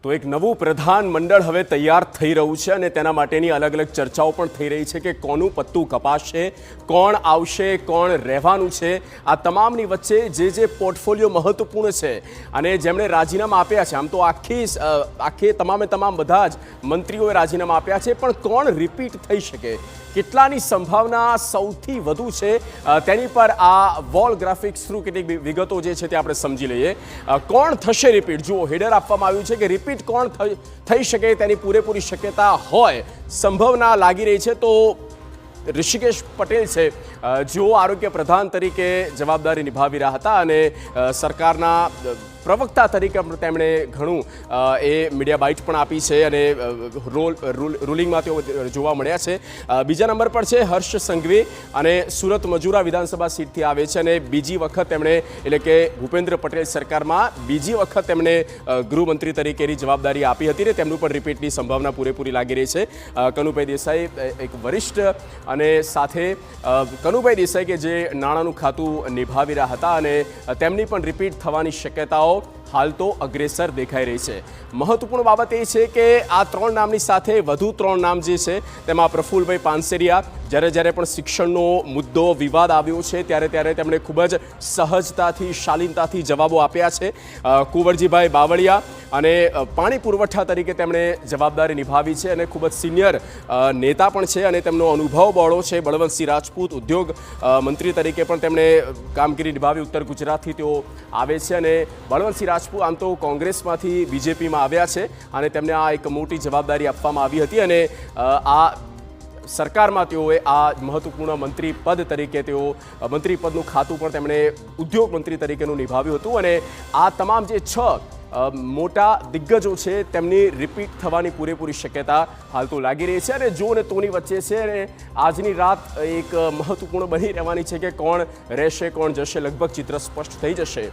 તો એક નવું પ્રધાનમંડળ હવે તૈયાર થઈ રહ્યું છે અને તેના માટેની અલગ અલગ ચર્ચાઓ પણ થઈ રહી છે કે કોનું પત્તું કપાશે, કોણ આવશે, કોણ રહેવાનું છે। આ તમામની વચ્ચે જે પોર્ટફોલિયો મહત્વપૂર્ણ છે અને જેમણે રાજીનામા આપ્યા છે, આમ તો આખે તમામ બધા જ મંત્રીઓએ રાજીનામા આપ્યા છે, પણ કોણ રિપીટ થઈ શકે, કેટલાની સંભાવના સૌથી વધુ છે, તેની પર આ વોલ ગ્રાફિક્સ થ્રુ કેટલીક વિગતો જે છે તે આપણે સમજી લઈએ। કોણ થશે રિપીટ? જુઓ, હેડર આપવામાં આવ્યું છે કે રિપીટ કોણ થઈ શકે તેની પૂરેપૂરી શક્યતા હોય, સંભાવના લાગી રહી છે। તો ઋષિકેશ પટેલ છે, જેઓ આરોગ્ય પ્રધાન તરીકે જવાબદારી નિભાવી રહ્યા હતા અને સરકારના પ્રવક્તા તરીકે તેમણે ઘણું મીડિયા બાઇટ પણ આપી છે અને રૂલિંગમાં તેઓ જોવા મળ્યા છે। બીજા નંબર પર છે હર્ષ સંઘવી અને સુરત મજૂરા વિધાનસભા સીટથી આવે છે અને બીજી વખત તેમણે, એટલે કે ભૂપેન્દ્ર પટેલ સરકારમાં બીજી વખત તેમણે ગૃહમંત્રી તરીકેની જવાબદારી આપી હતી ને તેમનું પણ રિપીટની સંભાવના પૂરેપૂરી લાગી રહી છે। કનુભાઈ દેસાઈ એક વરિષ્ઠ અને સાથે કનુભાઈ દેસાઈ કે જે નાણાંનું ખાતું નિભાવી રહ્યા હતા અને તેમની પણ રિપીટ થવાની શક્યતાઓ હાલ તો અગ્રેસર દેખાઈ રહી છે। મહત્વપૂર્ણ બાબત એ છે કે આ ત્રણ નામની સાથે વધુ ત્રણ નામ જે છે તેમાં પ્રફુલભાઈ પાનસેરિયા, જ્યારે પણ શિક્ષણનો મુદ્દો વિવાદ આવ્યો છે ત્યારે તેમણે ખૂબ જ સહજતાથી, શાલીનતાથી જવાબો આપ્યા છે। કુંવરજીભાઈ બાવળિયા અને પાણી પુરવઠા તરીકે તેમણે જવાબદારી નિભાવી છે અને ખૂબ જ સિનિયર નેતા પણ છે અને તેમનો અનુભવ બહોળો છે। બળવંતસિંહ રાજપૂત ઉદ્યોગ મંત્રી તરીકે પણ તેમણે કામગીરી નિભાવી, ઉત્તર ગુજરાતથી તેઓ આવે છે અને બળવંતસિંહ રાજપૂત આમ તો કોંગ્રેસમાંથી બીજેપીમાં આવ્યા છે અને તેમને આ એક મોટી જવાબદારી આપવામાં આવી હતી અને આ સરકારમાં તેઓએ આ મહત્વપૂર્ણ મંત્રી પદ તરીકે મંત્રી પદનું ખાતું પણ તેમણે ઉદ્યોગ મંત્રી તરીકેનું નિભાવ્યું હતું અને આ તમામ જે 6 મોટા દિગ્ગજો છે તેમની રિપીટ થવાની પૂરેપૂરી શક્યતા હાલ તો લાગી રહી છે અને જો ને તોની વચ્ચે છે અને આજની રાત એક મહત્વપૂર્ણ બની રહેવાની છે કે કોણ રહેશે, કોણ જશે, લગભગ ચિત્ર સ્પષ્ટ થઈ જશે।